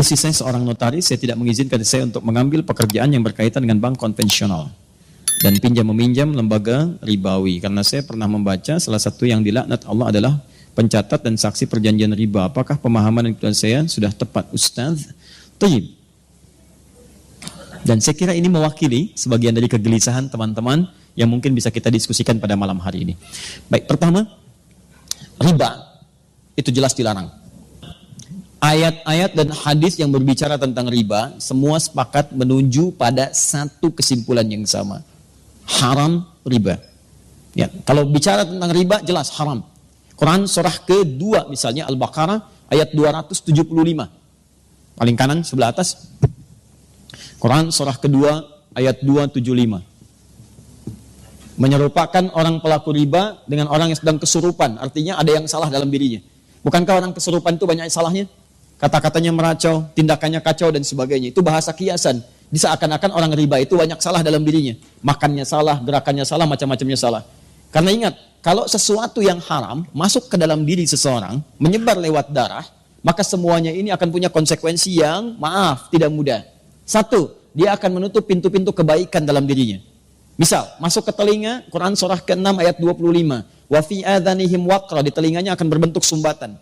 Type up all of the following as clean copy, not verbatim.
Istri saya seorang notaris, saya tidak mengizinkan saya untuk mengambil pekerjaan yang berkaitan dengan bank konvensional dan pinjam-meminjam lembaga ribawi. Karena saya pernah membaca salah satu yang dilaknat Allah adalah pencatat dan saksi perjanjian riba. Apakah pemahaman dan saya sudah tepat, Ustaz? Tayyib. Dan saya kira ini mewakili sebagian dari kegelisahan teman-teman yang mungkin bisa kita diskusikan pada malam hari ini. Baik, pertama, riba itu jelas dilarang. Ayat-ayat dan hadis yang berbicara tentang riba semua sepakat menuju pada satu kesimpulan yang sama. Haram riba. Ya, kalau bicara tentang riba jelas haram. Quran surah kedua misalnya Al-Baqarah ayat 275. Paling kanan sebelah atas. Quran surah kedua ayat 275. Menyerupakan orang pelaku riba dengan orang yang sedang kesurupan. Artinya ada yang salah dalam dirinya. Bukankah orang kesurupan itu banyak salahnya? Kata-katanya meracau, tindakannya kacau dan sebagainya. Itu bahasa kiasan. Seakan-akan orang riba itu banyak salah dalam dirinya. Makannya salah, gerakannya salah, macam-macamnya salah. Karena ingat, kalau sesuatu yang haram masuk ke dalam diri seseorang, menyebar lewat darah, maka semuanya ini akan punya konsekuensi yang, maaf, tidak mudah. Satu, dia akan menutup pintu-pintu kebaikan dalam dirinya. Misal, masuk ke telinga, Quran surah ke-6 ayat 25. Wa fi adhanihim waqra, di telinganya akan berbentuk sumbatan.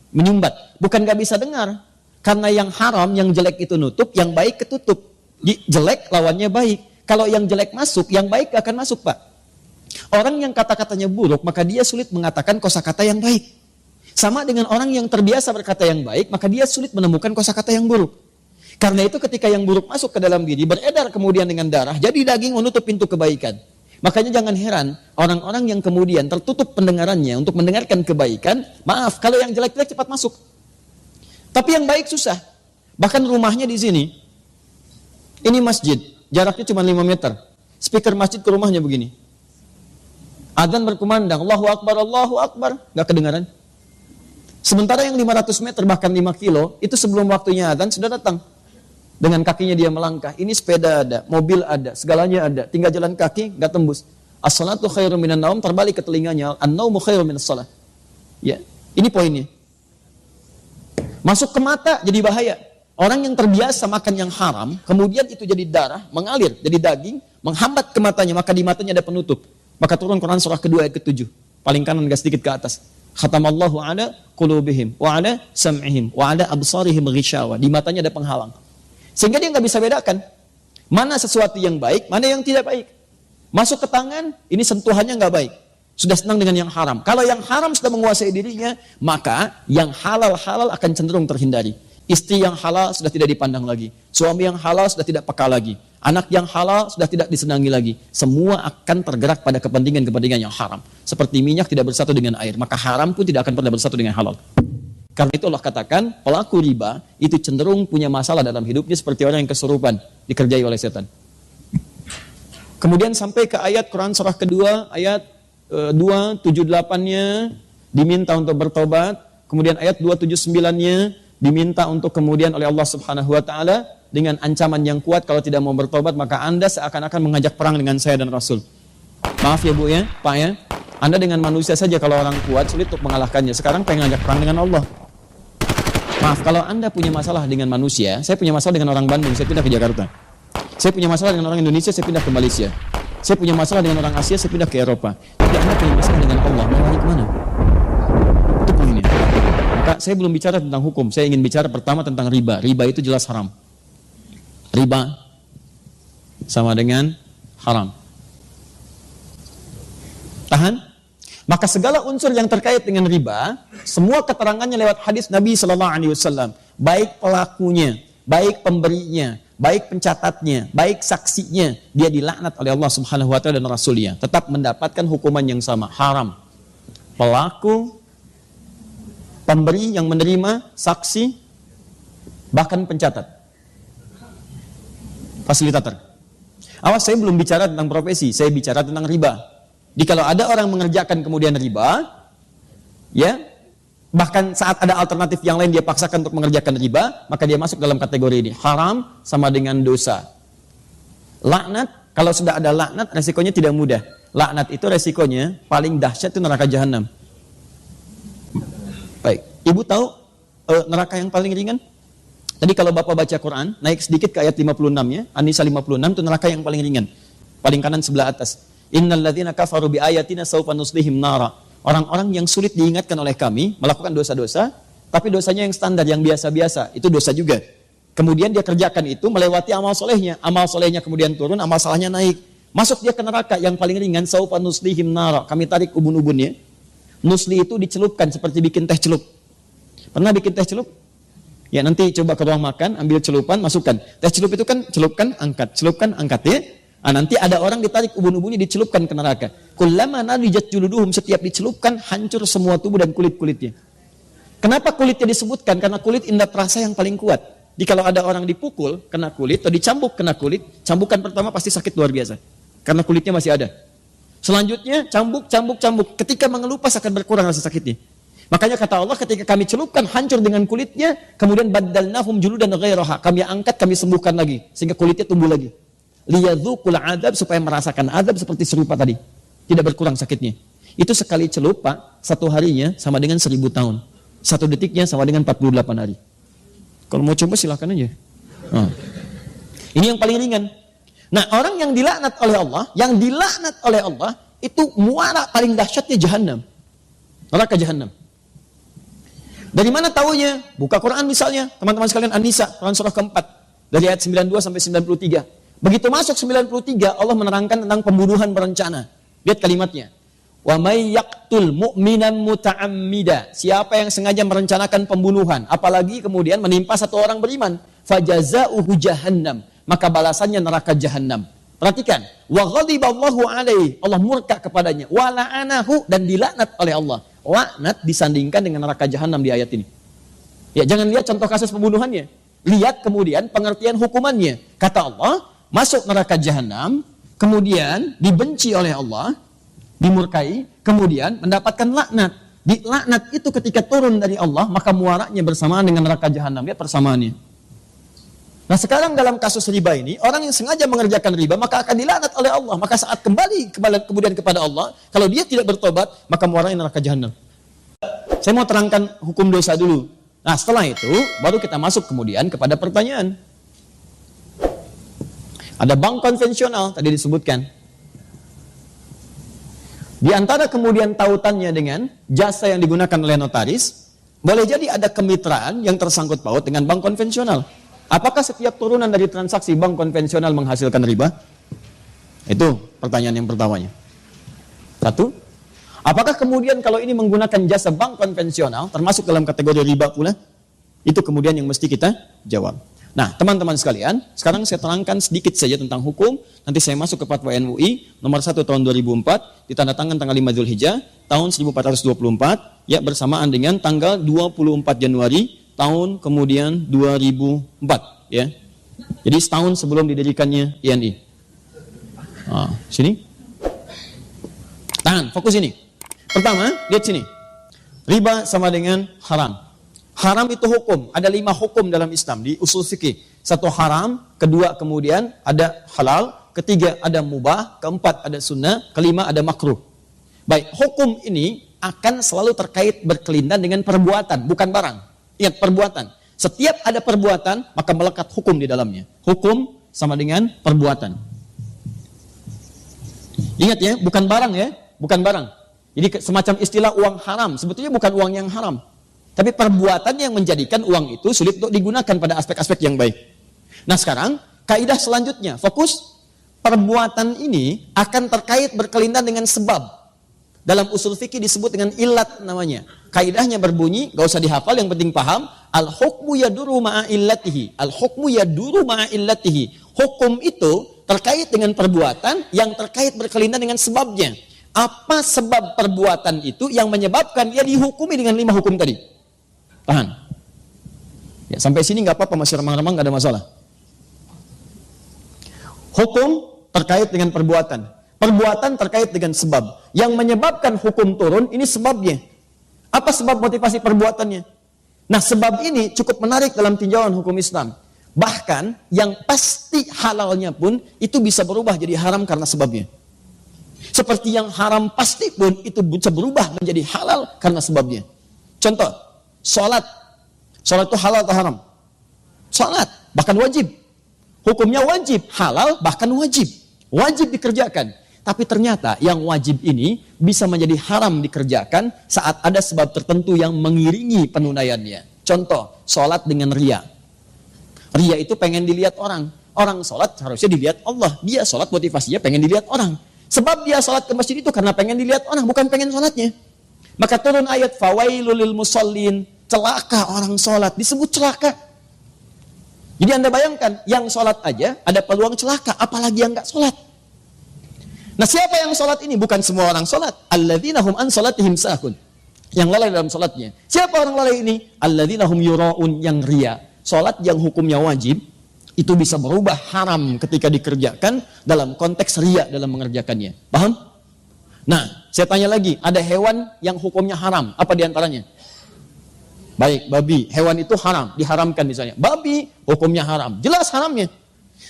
Menyumbat. Bukan gak bisa dengar. Karena yang haram, yang jelek itu nutup, yang baik ketutup. Jelek lawannya baik. Kalau yang jelek masuk, yang baik gak akan masuk, Pak. Orang yang kata-katanya buruk, maka dia sulit mengatakan kosakata yang baik. Sama dengan orang yang terbiasa berkata yang baik, maka dia sulit menemukan kosakata yang buruk. Karena itu ketika yang buruk masuk ke dalam diri, beredar kemudian dengan darah, jadi daging menutup pintu kebaikan. Makanya jangan heran, orang-orang yang kemudian tertutup pendengarannya untuk mendengarkan kebaikan, maaf, kalau yang jelek-jelek cepat masuk. Tapi yang baik susah. Bahkan rumahnya di sini, ini masjid, jaraknya cuma 5 meter. Speaker masjid ke rumahnya begini. Adzan berkumandang, Allahu Akbar, gak kedengaran. Sementara yang 500 meter, bahkan 5 kilo, itu sebelum waktunya adzan sudah datang. Dengan kakinya dia melangkah. Ini sepeda ada, mobil ada, segalanya ada. Tinggal jalan kaki, gak tembus. As-salatu khairum minan naum, terbalik ke telinganya. An-naumu khairum minas salat. Ya, ini poinnya. Masuk ke mata jadi bahaya. Orang yang terbiasa makan yang haram, kemudian itu jadi darah, mengalir, jadi daging, menghambat ke matanya, maka di matanya ada penutup. Maka turun Quran surah kedua ayat ke-7. Paling kanan agak sedikit ke atas. Khatamallahu ala qulubihim wa ala sam'ihim wa ala absarihim ghishawa. Di matanya ada penghalang. Sehingga dia nggak bisa bedakan mana sesuatu yang baik, mana yang tidak baik. Masuk ke tangan, ini sentuhannya nggak baik. Sudah senang dengan yang haram. Kalau yang haram sudah menguasai dirinya, maka yang halal-halal akan cenderung terhindari. Istri yang halal sudah tidak dipandang lagi. Suami yang halal sudah tidak peka lagi. Anak yang halal sudah tidak disenangi lagi. Semua akan tergerak pada kepentingan-kepentingan yang haram. Seperti minyak tidak bersatu dengan air, maka haram pun tidak akan pernah bersatu dengan halal. Karena itu Allah katakan, pelaku riba itu cenderung punya masalah dalam hidupnya seperti orang yang kesurupan, dikerjai oleh setan. Kemudian sampai ke ayat Quran surah kedua, ayat 278-nya diminta untuk bertobat. Kemudian ayat 279-nya diminta untuk kemudian oleh Allah Subhanahu wa taala dengan ancaman yang kuat, kalau tidak mau bertobat maka Anda seakan-akan mengajak perang dengan saya dan Rasul. Maaf ya Bu ya, Pak ya. Anda dengan manusia saja kalau orang kuat sulit untuk mengalahkannya. Sekarang pengen ngajak perang dengan Allah. Maaf, kalau Anda punya masalah dengan manusia, saya punya masalah dengan orang Bandung, saya pindah ke Jakarta. Saya punya masalah dengan orang Indonesia, saya pindah ke Malaysia. Saya punya masalah dengan orang Asia, saya pindah ke Eropa. Tapi Anda punya masalah dengan Allah, mau lari kemana? Itu poinnya. Maka saya belum bicara tentang hukum, saya ingin bicara pertama tentang riba. Riba itu jelas haram. Riba sama dengan haram. Tahan. Maka segala unsur yang terkait dengan riba, semua keterangannya lewat hadis Nabi SAW. Baik pelakunya, baik pemberinya, baik pencatatnya, baik saksinya, dia dilaknat oleh Allah Subhanahu wa taala dan Rasulnya. Tetap mendapatkan hukuman yang sama, haram. Pelaku, pemberi yang menerima, saksi, bahkan pencatat. Fasilitator. Awas, saya belum bicara tentang profesi, saya bicara tentang riba. Jadi kalau ada orang mengerjakan kemudian riba, ya, bahkan saat ada alternatif yang lain dia paksakan untuk mengerjakan riba, maka dia masuk dalam kategori ini. Haram sama dengan dosa. Laknat, kalau sudah ada laknat, resikonya tidak mudah. Laknat itu resikonya paling dahsyat itu neraka jahanam. Baik, Ibu tahu neraka yang paling ringan? Tadi kalau Bapak baca Quran, naik sedikit ke ayat 56-nya, An-Nisa 56 itu neraka yang paling ringan. Paling kanan sebelah atas. Innal ladzina kafaru bi ayatina sawfa nuslihim nara. Orang-orang yang sulit diingatkan oleh kami melakukan dosa-dosa, tapi dosanya yang standar, yang biasa-biasa, itu dosa juga. Kemudian dia kerjakan itu melewati amal solehnya kemudian turun, amal salahnya naik. Masuk dia ke neraka yang paling ringan, sawfa nuslihim nara. Kami tarik ubun-ubunnya. Nusli itu dicelupkan seperti bikin teh celup. Pernah bikin teh celup? Ya nanti coba ke ruang makan, ambil celupan, masukkan. Teh celup itu kan celupkan, angkat ya. Nah, nanti ada orang ditarik ubun-ubunnya dicelupkan ke neraka. Kullama nadijat juluduhum, setiap dicelupkan hancur semua tubuh dan kulit-kulitnya. Kenapa kulitnya disebutkan? Karena kulit indera perasa yang paling kuat. Jadi kalau ada orang dipukul kena kulit atau dicambuk kena kulit, cambukan pertama pasti sakit luar biasa. Karena kulitnya masih ada. Selanjutnya cambuk. Ketika mengelupas akan berkurang rasa sakitnya. Makanya kata Allah, ketika kami celupkan hancur dengan kulitnya, kemudian baddalnahum juludan ghairaha, kami angkat, kami sembuhkan lagi sehingga kulitnya tumbuh lagi. Liyadzuqul adzab, supaya merasakan azab seperti serupa tadi. Tidak berkurang sakitnya. Itu sekali celup, Pak, satu harinya sama dengan 1000 tahun. Satu detiknya sama dengan 48 hari. Kalau mau coba silakan aja. Ini yang paling ringan. Nah, orang yang dilaknat oleh Allah, itu muara paling dahsyatnya Jahannam. Neraka Jahannam. Dari mana taunya? Buka Quran misalnya, teman-teman sekalian, An-Nisa, Quran surah keempat, dari ayat 92 sampai 93. Begitu masuk 93, Allah menerangkan tentang pembunuhan berencana. Lihat kalimatnya. Wa may yaqtul mu'minan muta'ammida. Siapa yang sengaja merencanakan pembunuhan, apalagi kemudian menimpa satu orang beriman, fajaza'uhu jahannam, maka balasannya neraka Jahannam. Perhatikan, wa ghadiballahu alaihi, Allah murka kepadanya, wa la'anahu, dan dilaknat oleh Allah. Laknat disandingkan dengan neraka Jahannam di ayat ini. Ya, jangan lihat contoh kasus pembunuhannya. Lihat kemudian pengertian hukumannya. Kata Allah, masuk neraka Jahannam, kemudian dibenci oleh Allah, dimurkai, kemudian mendapatkan laknat. Di laknat itu ketika turun dari Allah, maka muaranya bersamaan dengan neraka Jahannam. Lihat persamaannya. Nah, sekarang dalam kasus riba ini, orang yang sengaja mengerjakan riba maka akan dilaknat oleh Allah. Maka saat kembali kemudian kepada Allah, kalau dia tidak bertobat, maka muaranya neraka Jahannam. Saya mau terangkan hukum dosa dulu. Nah, setelah itu baru kita masuk kemudian kepada pertanyaan. Ada bank konvensional tadi disebutkan. Di antara kemudian tautannya dengan jasa yang digunakan oleh notaris, boleh jadi ada kemitraan yang tersangkut paut dengan bank konvensional. Apakah setiap turunan dari transaksi bank konvensional menghasilkan riba? Itu pertanyaan yang pertamanya. Satu, apakah kemudian kalau ini menggunakan jasa bank konvensional termasuk dalam kategori riba pula? Itu kemudian yang mesti kita jawab. Nah, teman-teman sekalian, sekarang saya terangkan sedikit saja tentang hukum. Nanti saya masuk ke Fatwa MUI nomor 1 tahun 2004, ditandatangan tanggal 5 Dzulhijjah tahun 1424, ya, bersamaan dengan tanggal 24 Januari tahun kemudian 2004, ya. Jadi setahun sebelum didirikannya INI. Sini. Tahan, fokus ini. Pertama, lihat sini. Riba sama dengan haram. Haram itu hukum. Ada 5 hukum dalam Islam di usul fikih. 1 haram, kedua kemudian ada halal, ketiga ada mubah, keempat ada sunnah, kelima ada makruh. Baik, hukum ini akan selalu terkait berkelindan dengan perbuatan, bukan barang. Ingat, perbuatan. Setiap ada perbuatan, maka melekat hukum di dalamnya. Hukum sama dengan perbuatan. Ingat ya, bukan barang ya, bukan barang. Jadi semacam istilah uang haram, sebetulnya bukan uang yang haram. Tapi perbuatan yang menjadikan uang itu sulit untuk digunakan pada aspek-aspek yang baik. Nah sekarang, kaidah selanjutnya, fokus. Perbuatan ini akan terkait berkelindan dengan sebab. Dalam usul fikih disebut dengan ilat namanya. Kaidahnya berbunyi, gak usah dihafal, yang penting paham. Al-hukmu yaduru ma'a illatihi. Al-hukmu yaduru ma'a illatihi. Hukum itu terkait dengan perbuatan yang terkait berkelindan dengan sebabnya. Apa sebab perbuatan itu yang menyebabkan dia dihukumi dengan 5 hukum tadi? Tahan. Ya, sampai sini gak apa-apa, masih remang-remang, gak ada masalah. Hukum terkait dengan perbuatan. Perbuatan terkait dengan sebab. Yang menyebabkan hukum turun, ini sebabnya. Apa sebab motivasi perbuatannya? Nah, sebab ini cukup menarik dalam tinjauan hukum Islam. Bahkan, yang pasti halalnya pun, itu bisa berubah jadi haram karena sebabnya. Seperti yang haram pasti pun, itu bisa berubah menjadi halal karena sebabnya. Contoh, sholat. Sholat itu halal atau haram? Salat, bahkan wajib. Hukumnya wajib, halal, bahkan wajib. Wajib dikerjakan. Tapi ternyata yang wajib ini bisa menjadi haram dikerjakan saat ada sebab tertentu yang mengiringi penunaiannya. Contoh, salat dengan ria. Ria itu pengen dilihat orang. Orang salat harusnya dilihat Allah. Dia salat motivasinya pengen dilihat orang. Sebab dia salat ke masjid itu karena pengen dilihat orang, bukan pengen salatnya. Maka turun ayat fawailul lil musallin, celaka orang salat, disebut celaka. Jadi Anda bayangkan, yang sholat aja ada peluang celaka, apalagi yang nggak sholat. Nah, siapa yang sholat ini? Bukan semua orang sholat. Alladzina hum an sholatihim sahun. Yang lalai dalam sholatnya. Siapa orang lalai ini? Alladzina hum yura'un, yang ria. Sholat yang hukumnya wajib, itu bisa berubah haram ketika dikerjakan dalam konteks ria dalam mengerjakannya. Paham? Nah, saya tanya lagi, ada hewan yang hukumnya haram. Apa diantaranya? Baik, babi, hewan itu haram, diharamkan misalnya. Babi, hukumnya haram, jelas haramnya.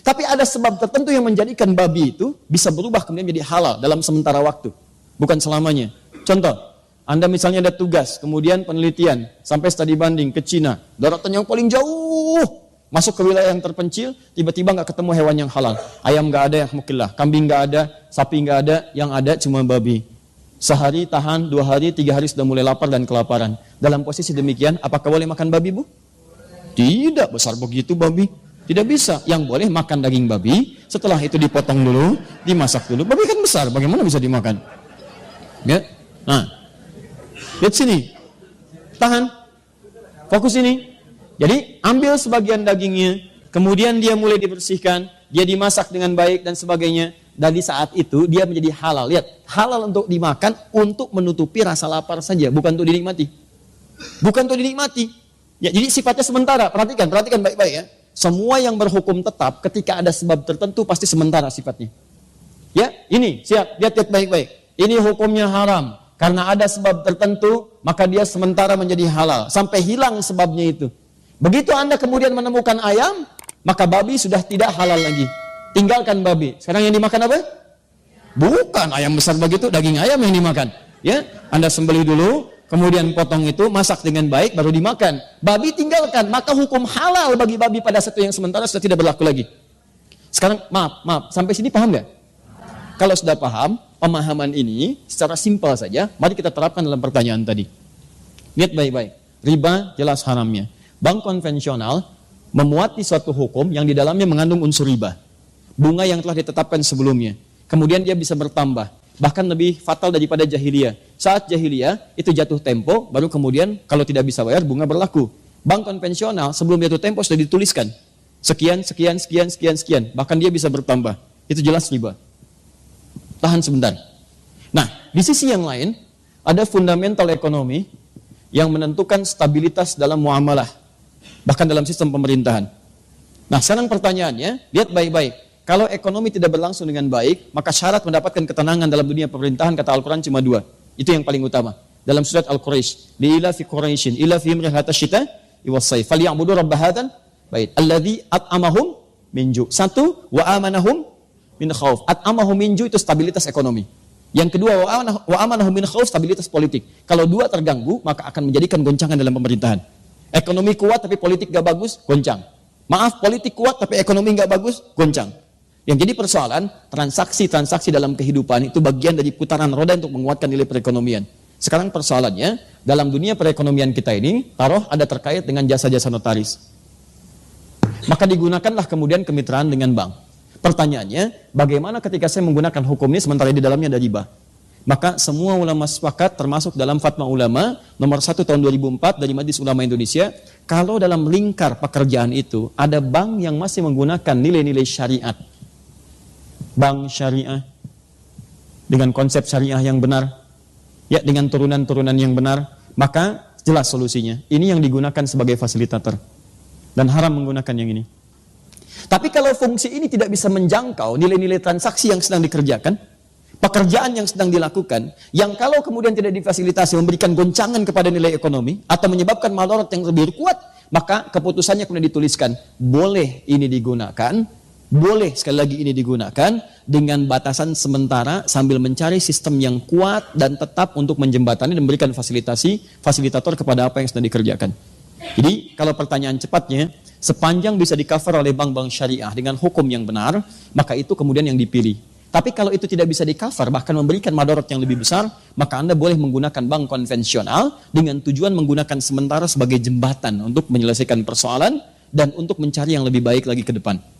Tapi ada sebab tertentu yang menjadikan babi itu bisa berubah kemudian menjadi halal dalam sementara waktu. Bukan selamanya. Contoh, Anda misalnya ada tugas, kemudian penelitian, sampai studi banding ke Cina, daratan yang paling jauh, masuk ke wilayah yang terpencil, tiba-tiba nggak ketemu hewan yang halal. Ayam nggak ada yang mukillah, kambing nggak ada, sapi nggak ada, yang ada cuma babi. Sehari tahan, 2 hari, 3 hari sudah mulai lapar dan kelaparan. Dalam posisi demikian, apakah boleh makan babi, Bu? Tidak, besar begitu babi. Tidak bisa. Yang boleh makan daging babi, setelah itu dipotong dulu, dimasak dulu. Babi kan besar, bagaimana bisa dimakan? Ya? Nah, lihat sini. Tahan. Fokus ini. Jadi, ambil sebagian dagingnya, kemudian dia mulai dibersihkan, dia dimasak dengan baik dan sebagainya. Dari saat itu dia menjadi halal. Lihat, halal untuk dimakan untuk menutupi rasa lapar saja, bukan untuk dinikmati. Bukan untuk dinikmati. Ya, jadi sifatnya sementara. Perhatikan baik-baik ya. Semua yang berhukum tetap ketika ada sebab tertentu pasti sementara sifatnya. Ya, ini siap, lihat baik-baik. Ini hukumnya haram karena ada sebab tertentu, maka dia sementara menjadi halal sampai hilang sebabnya itu. Begitu Anda kemudian menemukan ayam, maka babi sudah tidak halal lagi. Tinggalkan babi. Sekarang yang dimakan apa? Bukan ayam besar begitu, daging ayam yang dimakan. Ya, Anda sembelih dulu, kemudian potong itu, masak dengan baik, baru dimakan. Babi tinggalkan, maka hukum halal bagi babi pada satu yang sementara sudah tidak berlaku lagi. Sekarang, maaf, sampai sini paham nggak? Kalau sudah paham, pemahaman ini secara simpel saja, mari kita terapkan dalam pertanyaan tadi. Lihat baik-baik. Riba jelas haramnya. Bank konvensional memuati suatu hukum yang di dalamnya mengandung unsur riba. Bunga yang telah ditetapkan sebelumnya. Kemudian dia bisa bertambah. Bahkan lebih fatal daripada jahiliyah. Saat jahiliyah, itu jatuh tempo, baru kemudian kalau tidak bisa bayar, bunga berlaku. Bank konvensional, sebelum jatuh tempo sudah dituliskan. Sekian. Bahkan dia bisa bertambah. Itu jelas riba. Tahan sebentar. Nah, di sisi yang lain, ada fundamental ekonomi yang menentukan stabilitas dalam muamalah. Bahkan dalam sistem pemerintahan. Nah, sekarang pertanyaannya, lihat baik-baik. Kalau ekonomi tidak berlangsung dengan baik, maka syarat mendapatkan ketenangan dalam dunia pemerintahan, kata Al-Quran cuma 2. Itu yang paling utama. Dalam surat Al-Quraish, li'ila fi Quraishin, ila fi imrihata syita, iwassai, faliya'budu rabba hadhan, bait, alladhi at'amahum min ju'. 1, wa amanahum min khawf. At'amahum min ju' itu stabilitas ekonomi. Yang kedua, wa amanahum min khawf, stabilitas politik. Kalau 2 terganggu, maka akan menjadikan goncangan dalam pemerintahan. Ekonomi kuat tapi politik gak bagus, goncang. Maaf, politik kuat tapi ekonomi gak bagus, goncang. Yang jadi persoalan, transaksi-transaksi dalam kehidupan itu bagian dari putaran roda untuk menguatkan nilai perekonomian. Sekarang persoalannya, dalam dunia perekonomian kita ini, taruh ada terkait dengan jasa-jasa notaris. Maka digunakanlah kemudian kemitraan dengan bank. Pertanyaannya, bagaimana ketika saya menggunakan hukum ini sementara di dalamnya ada riba? Maka semua ulama sepakat, termasuk dalam Fatwa Ulama nomor 1 tahun 2004 dari Majelis Ulama Indonesia, kalau dalam lingkar pekerjaan itu ada bank yang masih menggunakan nilai-nilai syariat, bank syariah dengan konsep syariah yang benar, ya dengan turunan-turunan yang benar, maka jelas solusinya. Ini yang digunakan sebagai fasilitator dan haram menggunakan yang ini. Tapi kalau fungsi ini tidak bisa menjangkau nilai-nilai transaksi yang sedang dikerjakan, pekerjaan yang sedang dilakukan, yang kalau kemudian tidak difasilitasi memberikan goncangan kepada nilai ekonomi atau menyebabkan madarat yang lebih kuat, maka keputusannya kemudian dituliskan, boleh ini digunakan, boleh sekali lagi ini digunakan dengan batasan sementara sambil mencari sistem yang kuat dan tetap untuk menjembatani dan memberikan fasilitator kepada apa yang sedang dikerjakan. Jadi kalau pertanyaan cepatnya, Sepanjang bisa di-cover oleh bank-bank syariah dengan hukum yang benar, maka itu kemudian yang dipilih. Tapi kalau itu tidak bisa di-cover, bahkan memberikan madarat yang lebih besar, maka Anda boleh menggunakan bank konvensional dengan tujuan menggunakan sementara sebagai jembatan untuk menyelesaikan persoalan dan untuk mencari yang lebih baik lagi ke depan.